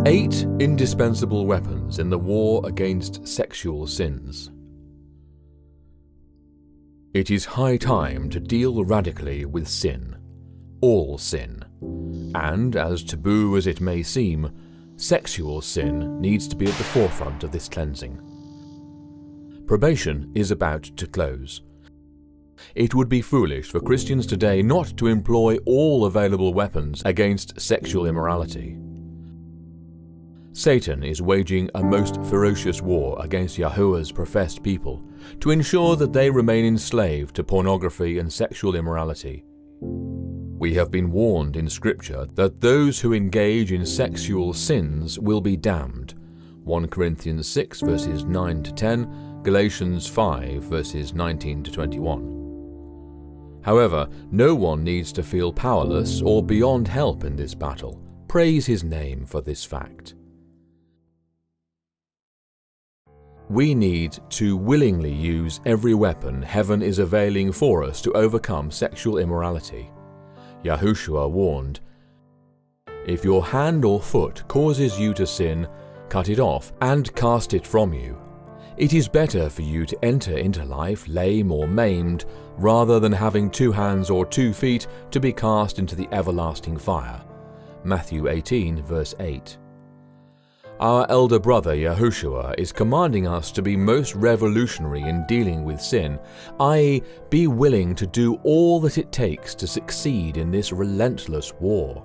8 indispensable weapons in the war against sexual sins. It is high time to deal radically with sin, all sin, and as taboo as it may seem, sexual sin needs to be at the forefront of this cleansing. Probation is about to close. It would be foolish for Christians today not to employ all available weapons against sexual immorality. Satan is waging a most ferocious war against Yahuwah's professed people to ensure that they remain enslaved to pornography and sexual immorality. We have been warned in Scripture that those who engage in sexual sins will be damned. 1 Corinthians 6 verses 9 to 10, Galatians 5 verses 19 to 21. However, no one needs to feel powerless or beyond help in this battle. Praise His name for this fact. We need to willingly use every weapon heaven is availing for us to overcome sexual immorality. Yahushua warned, "If your hand or foot causes you to sin, cut it off and cast it from you. It is better for you to enter into life lame or maimed, rather than having 2 hands or 2 feet to be cast into the everlasting fire." Matthew 18 verse 8. Our elder brother Yahushua is commanding us to be most revolutionary in dealing with sin, i.e., be willing to do all that it takes to succeed in this relentless war.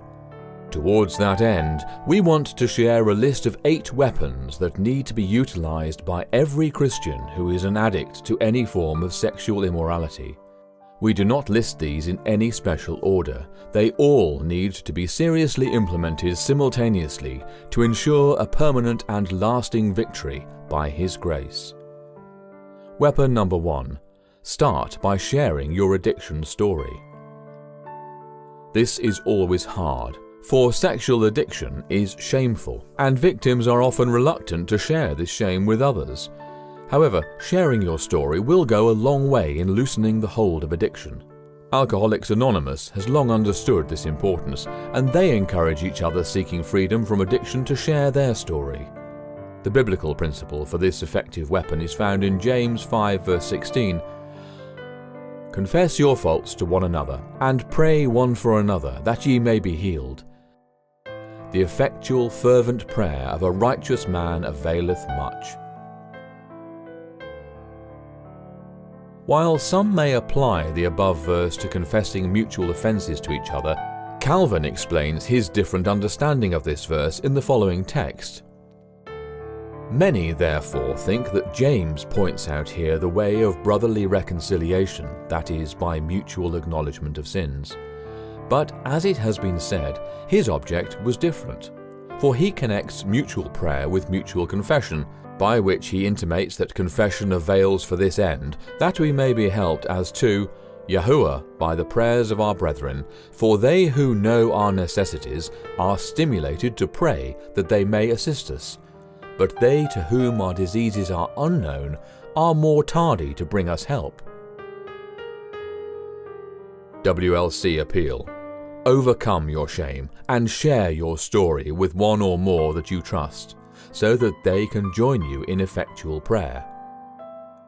Towards that end, we want to share a list of 8 weapons that need to be utilized by every Christian who is an addict to any form of sexual immorality. We do not list these in any special order. They all need to be seriously implemented simultaneously to ensure a permanent and lasting victory by His grace. Weapon number 1. Start by sharing your addiction story. This is always hard, for sexual addiction is shameful, and victims are often reluctant to share this shame with others. However, sharing your story will go a long way in loosening the hold of addiction. Alcoholics Anonymous has long understood this importance, and they encourage each other seeking freedom from addiction to share their story. The biblical principle for this effective weapon is found in James 5 verse 16. "Confess your faults to one another, and pray one for another, that ye may be healed. The effectual fervent prayer of a righteous man availeth much." While some may apply the above verse to confessing mutual offences to each other, Calvin explains his different understanding of this verse in the following text. "Many therefore think that James points out here the way of brotherly reconciliation, that is, by mutual acknowledgement of sins. But as it has been said, his object was different, for he connects mutual prayer with mutual confession, by which he intimates that confession avails for this end, that we may be helped as to Yahuwah by the prayers of our brethren, for they who know our necessities are stimulated to pray that they may assist us. But they to whom our diseases are unknown are more tardy to bring us help." WLC Appeal. Overcome your shame and share your story with one or more that you trust, so that they can join you in effectual prayer.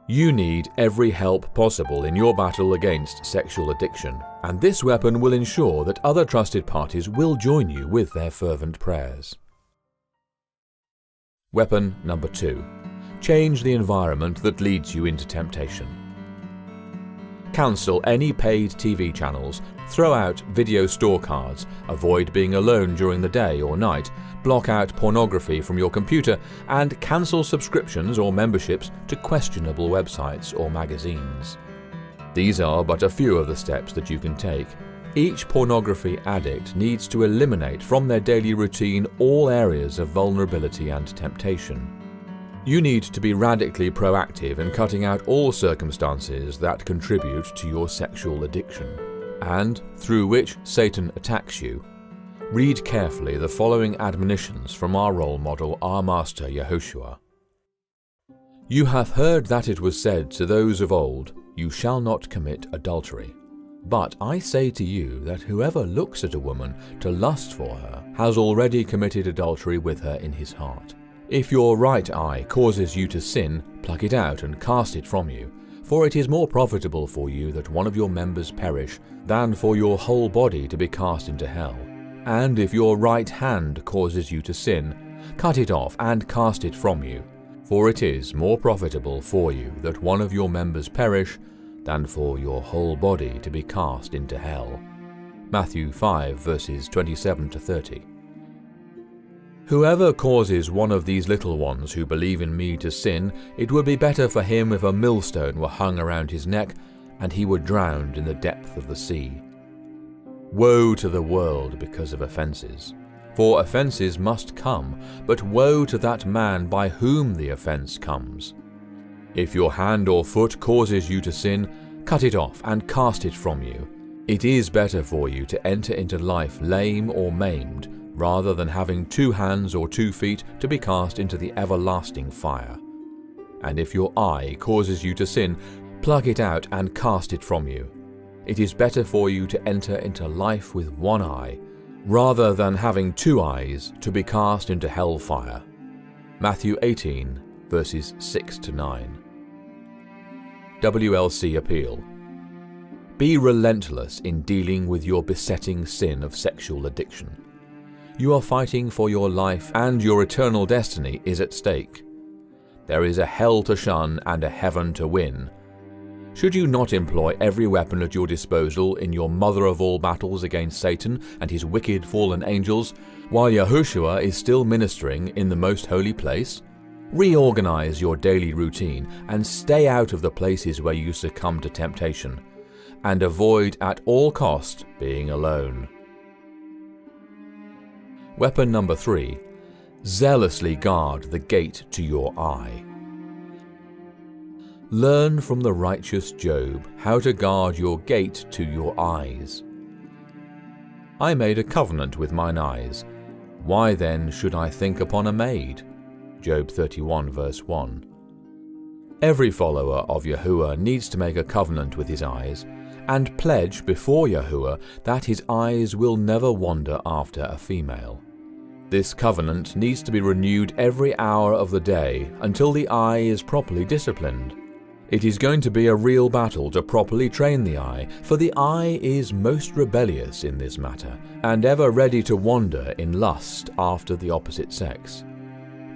You need every help possible in your battle against sexual addiction, and this weapon will ensure that other trusted parties will join you with their fervent prayers. Weapon number 2. Change the environment that leads you into temptation. Cancel any paid TV channels, throw out video store cards, avoid being alone during the day or night, block out pornography from your computer, and cancel subscriptions or memberships to questionable websites or magazines. These are but a few of the steps that you can take. Each pornography addict needs to eliminate from their daily routine all areas of vulnerability and temptation. You need to be radically proactive in cutting out all circumstances that contribute to your sexual addiction, and through which Satan attacks you. Read carefully the following admonitions from our role model, our Master Yahushua. "You have heard that it was said to those of old, You shall not commit adultery. But I say to you that whoever looks at a woman to lust for her has already committed adultery with her in his heart. If your right eye causes you to sin, pluck it out and cast it from you. For it is more profitable for you that one of your members perish, than for your whole body to be cast into hell. And if your right hand causes you to sin, cut it off and cast it from you. For it is more profitable for you that one of your members perish, than for your whole body to be cast into hell. Matthew 5 verses 27 to 30. Whoever causes one of these little ones who believe in me to sin, it would be better for him if a millstone were hung around his neck, and he were drowned in the depth of the sea. Woe to the world because of offences. For offences must come, but woe to that man by whom the offence comes. If your hand or foot causes you to sin, cut it off and cast it from you. It is better for you to enter into life lame or maimed, rather than having 2 hands or 2 feet to be cast into the everlasting fire. And if your eye causes you to sin, pluck it out and cast it from you. It is better for you to enter into life with 1 eye, rather than having 2 eyes to be cast into hell fire. Matthew 18, verses 6 to 9. WLC Appeal. Be relentless in dealing with your besetting sin of sexual addiction. You are fighting for your life, and your eternal destiny is at stake. There is a hell to shun and a heaven to win. Should you not employ every weapon at your disposal in your mother of all battles against Satan and his wicked fallen angels, while Yahushua is still ministering in the most holy place? Reorganize your daily routine and stay out of the places where you succumb to temptation, and avoid at all cost being alone. Weapon number 3. Zealously guard the gate to your eye. Learn from the righteous Job how to guard your gate to your eyes. I made a covenant with mine eyes. Why then should I think upon a maid? Job 31 verse 1. Every follower of Yahuwah needs to make a covenant with his eyes, and pledge before Yahuwah that his eyes will never wander after a female. This covenant needs to be renewed every hour of the day until the eye is properly disciplined. It is going to be a real battle to properly train the eye, for the eye is most rebellious in this matter, and ever ready to wander in lust after the opposite sex.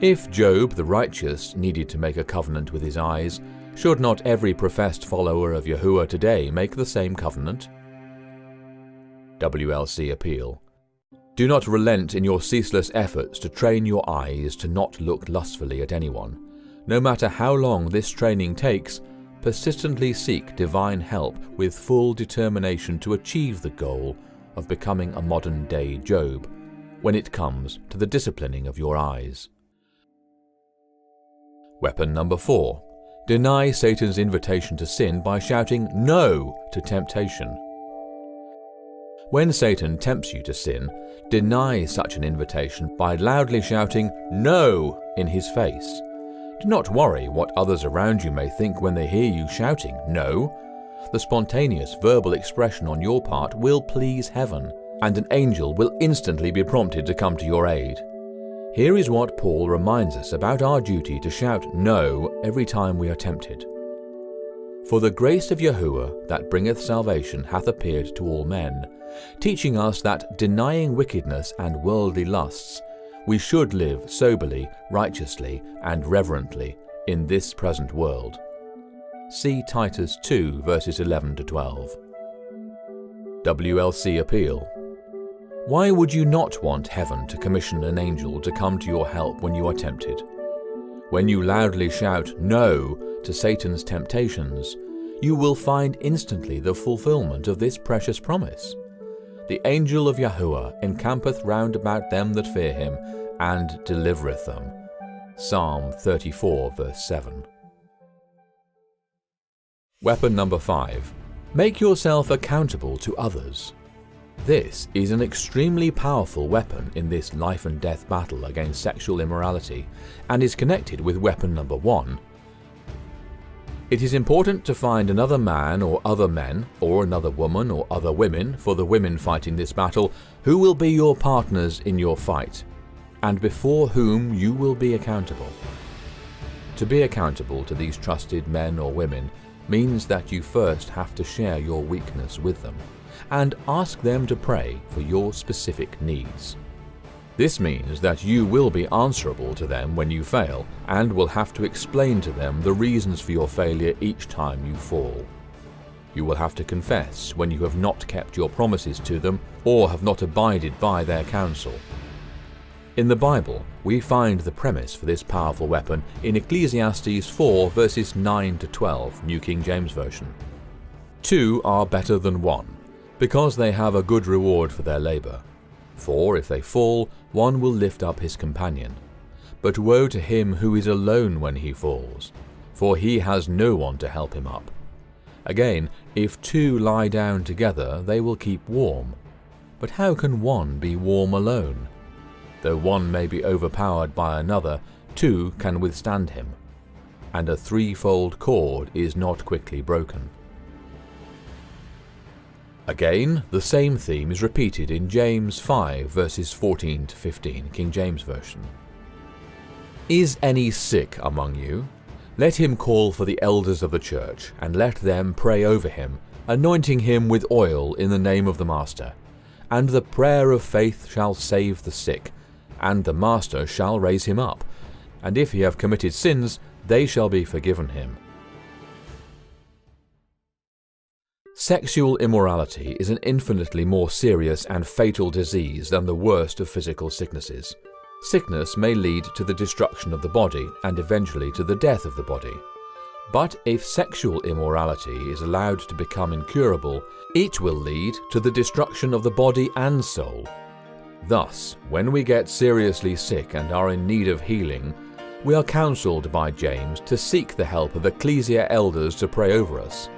If Job the righteous needed to make a covenant with his eyes, should not every professed follower of Yahuwah today make the same covenant? WLC Appeal. Do not relent in your ceaseless efforts to train your eyes to not look lustfully at anyone. No matter how long this training takes, persistently seek divine help with full determination to achieve the goal of becoming a modern-day Job when it comes to the disciplining of your eyes. Weapon number 4. Deny Satan's invitation to sin by shouting "No" to temptation. When Satan tempts you to sin, deny such an invitation by loudly shouting "No" in his face. Do not worry what others around you may think when they hear you shouting "No." The spontaneous verbal expression on your part will please heaven, and an angel will instantly be prompted to come to your aid. Here is what Paul reminds us about our duty to shout "No" every time we are tempted. For the grace of Yahuwah that bringeth salvation hath appeared to all men, teaching us that, denying wickedness and worldly lusts, we should live soberly, righteously, and reverently in this present world. See Titus 2 verses 11 to 12. WLC Appeal. Why would you not want heaven to commission an angel to come to your help when you are tempted? When you loudly shout "No" to Satan's temptations, you will find instantly the fulfillment of this precious promise. The angel of Yahuwah encampeth round about them that fear him, and delivereth them. Psalm 34 verse 7. Weapon number 5. Make yourself accountable to others. This is an extremely powerful weapon in this life and death battle against sexual immorality, and is connected with weapon number 1. It is important to find another man or other men, or another woman or other women, for the women fighting this battle, who will be your partners in your fight, and before whom you will be accountable. To be accountable to these trusted men or women means that you first have to share your weakness with them, and ask them to pray for your specific needs. This means that you will be answerable to them when you fail, and will have to explain to them the reasons for your failure each time you fall. You will have to confess when you have not kept your promises to them or have not abided by their counsel. In the Bible, we find the premise for this powerful weapon in Ecclesiastes 4 verses 9 to 12, New King James Version. 2 are better than 1, because they have a good reward for their labor. For if they fall, one will lift up his companion. But woe to him who is alone when he falls, for he has no one to help him up. Again, if 2 lie down together, they will keep warm. But how can one be warm alone? Though one may be overpowered by another, 2 can withstand him. And a threefold cord is not quickly broken. Again, the same theme is repeated in James 5 verses 14 to 15, King James Version. Is any sick among you? Let him call for the elders of the church, and let them pray over him, anointing him with oil in the name of the Master. And the prayer of faith shall save the sick, and the Master shall raise him up. And if he have committed sins, they shall be forgiven him. Sexual immorality is an infinitely more serious and fatal disease than the worst of physical sicknesses. Sickness may lead to the destruction of the body and eventually to the death of the body. But if sexual immorality is allowed to become incurable, it will lead to the destruction of the body and soul. Thus, when we get seriously sick and are in need of healing, we are counseled by James to seek the help of ecclesia elders to pray over us.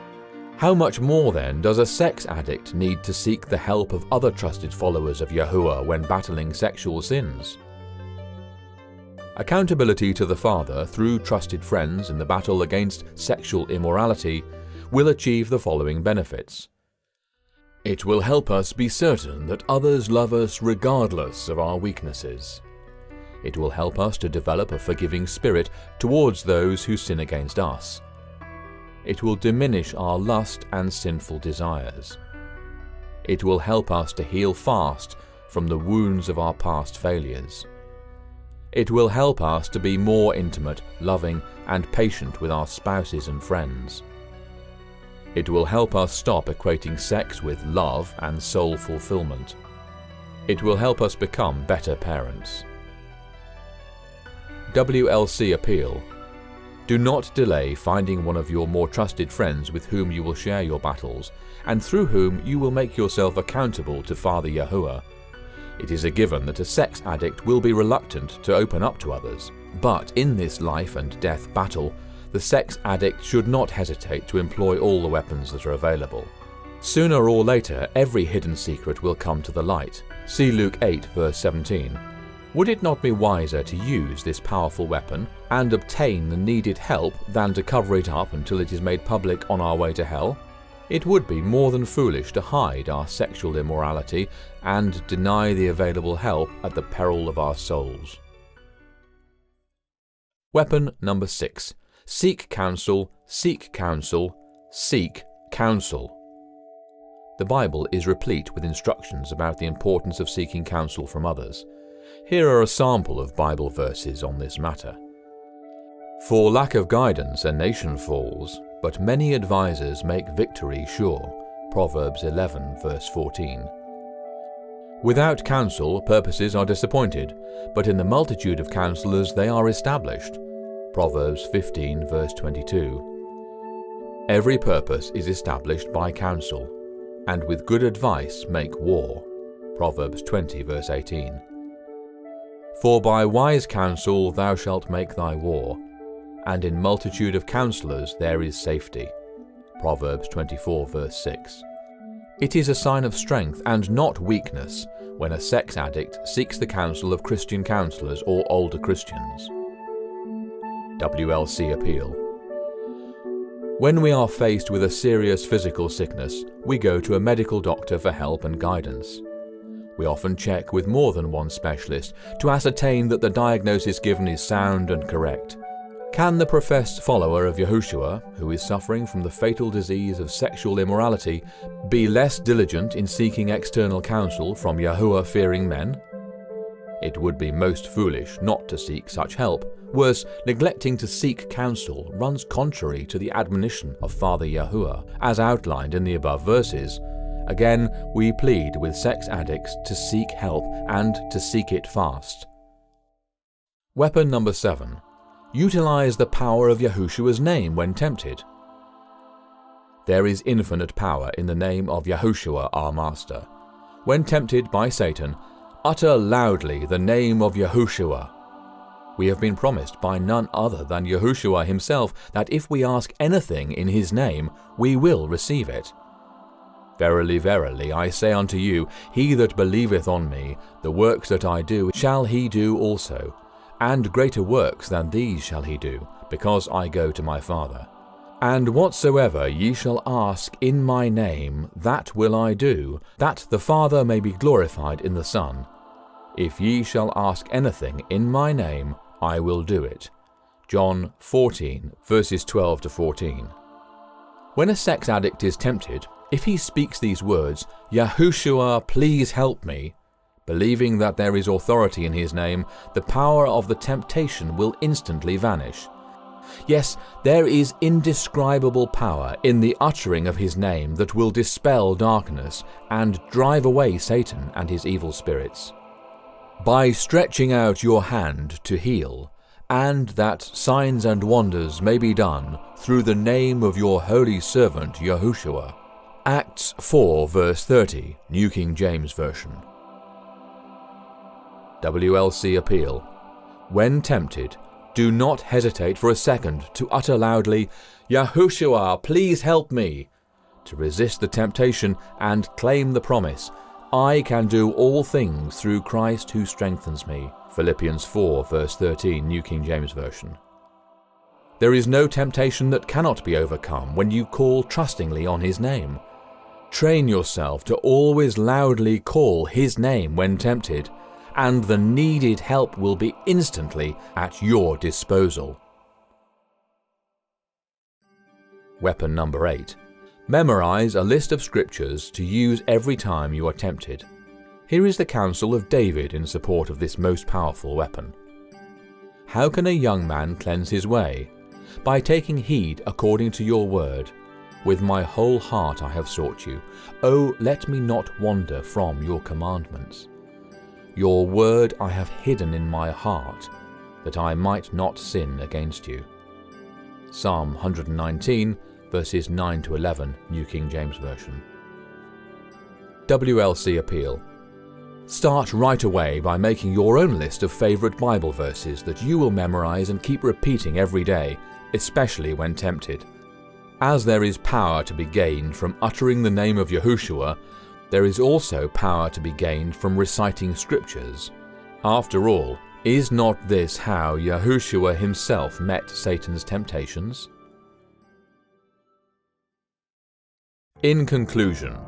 How much more then does a sex addict need to seek the help of other trusted followers of Yahushua when battling sexual sins? Accountability to the Father through trusted friends in the battle against sexual immorality will achieve the following benefits. It will help us be certain that others love us regardless of our weaknesses. It will help us to develop a forgiving spirit towards those who sin against us. It will diminish our lust and sinful desires. It will help us to heal fast from the wounds of our past failures. It will help us to be more intimate, loving, and patient with our spouses and friends. It will help us stop equating sex with love and soul fulfillment. It will help us become better parents. WLC Appeal. Do not delay finding one of your more trusted friends with whom you will share your battles, and through whom you will make yourself accountable to Father Yahushua. It is a given that a sex addict will be reluctant to open up to others, but in this life and death battle, the sex addict should not hesitate to employ all the weapons that are available. Sooner or later, every hidden secret will come to the light. See Luke 8 verse 17. Would it not be wiser to use this powerful weapon and obtain the needed help than to cover it up until it is made public on our way to hell? It would be more than foolish to hide our sexual immorality and deny the available help at the peril of our souls. Weapon number 6. Seek counsel, seek counsel, seek counsel. The Bible is replete with instructions about the importance of seeking counsel from others. Here are a sample of Bible verses on this matter. For lack of guidance a nation falls, but many advisers make victory sure. Proverbs 11 verse 14. Without counsel purposes are disappointed, but in the multitude of counselors they are established. Proverbs 15 verse 22. Every purpose is established by counsel, and with good advice make war. Proverbs 20 verse 18. For by wise counsel thou shalt make thy war, and in multitude of counselors there is safety. Proverbs 24 verse 6. It is a sign of strength and not weakness when a sex addict seeks the counsel of Christian counselors or older Christians. WLC Appeal. When we are faced with a serious physical sickness, we go to a medical doctor for help and guidance. We often check with more than one specialist to ascertain that the diagnosis given is sound and correct. Can the professed follower of Yahushua, who is suffering from the fatal disease of sexual immorality, be less diligent in seeking external counsel from Yahuwah-fearing men? It would be most foolish not to seek such help. Worse, neglecting to seek counsel runs contrary to the admonition of Father Yahuwah, as outlined in the above verses. Again, we plead with sex addicts to seek help and to seek it fast. Weapon number 7. Utilize the power of Yahushua's name when tempted. There is infinite power in the name of Yahushua our Master. When tempted by Satan, utter loudly the name of Yahushua. We have been promised by none other than Yahushua himself that if we ask anything in his name, we will receive it. Verily, verily, I say unto you, he that believeth on me, the works that I do shall he do also, and greater works than these shall he do, because I go to my Father. And whatsoever ye shall ask in my name, that will I do, that the Father may be glorified in the Son. If ye shall ask anything in my name, I will do it. John 14, verses 12 to 14. When a sex addict is tempted, if he speaks these words, Yahushua, please help me, believing that there is authority in his name, the power of the temptation will instantly vanish. Yes, there is indescribable power in the uttering of his name that will dispel darkness and drive away Satan and his evil spirits. By stretching out your hand to heal, and that signs and wonders may be done through the name of your holy servant Yahushua. Acts 4 verse 30, New King James Version. WLC Appeal. When tempted, do not hesitate for a second to utter loudly, Yahushua, please help me, to resist the temptation and claim the promise, I can do all things through Christ who strengthens me. Philippians 4 verse 13, New King James Version. There is no temptation that cannot be overcome when you call trustingly on his name. Train yourself to always loudly call his name when tempted, and the needed help will be instantly at your disposal. Weapon number 8. Memorize a list of scriptures to use every time you are tempted. Here is the counsel of David in support of this most powerful weapon. How can a young man cleanse his way? By taking heed according to your word. With my whole heart I have sought you. O let me not wander from your commandments. Your word I have hidden in my heart, that I might not sin against you. Psalm 119, verses 9 to 11, New King James Version. WLC Appeal. Start right away by making your own list of favorite Bible verses that you will memorize and keep repeating every day, especially when tempted. As there is power to be gained from uttering the name of Yahushua, there is also power to be gained from reciting scriptures. After all, is not this how Yahushua himself met Satan's temptations? In conclusion,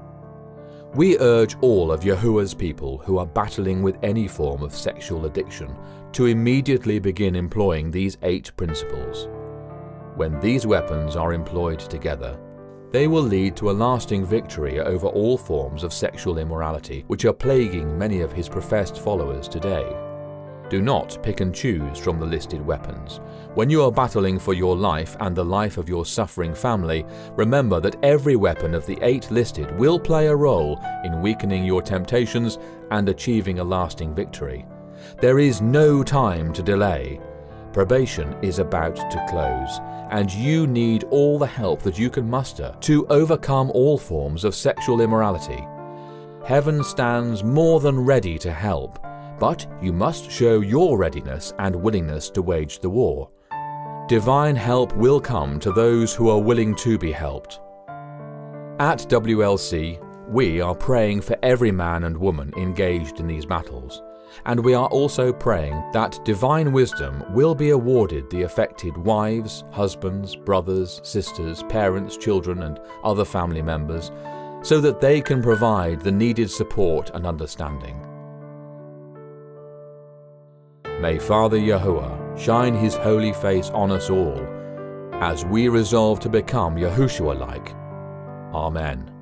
we urge all of Yahuwah's people who are battling with any form of sexual addiction to immediately begin employing these 8 principles. When these weapons are employed together, they will lead to a lasting victory over all forms of sexual immorality which are plaguing many of his professed followers today. Do not pick and choose from the listed weapons. When you are battling for your life and the life of your suffering family, remember that every weapon of the 8 listed will play a role in weakening your temptations and achieving a lasting victory. There is no time to delay. Probation is about to close, and you need all the help that you can muster to overcome all forms of sexual immorality. Heaven stands more than ready to help, but you must show your readiness and willingness to wage the war. Divine help will come to those who are willing to be helped. At WLC, we are praying for every man and woman engaged in these battles, And we are also praying that divine wisdom will be awarded the affected wives, husbands, brothers, sisters, parents, children, and other family members, so that they can provide the needed support and understanding. May Father Yahuwah shine His holy face on us all, as we resolve to become Yahushua-like. Amen.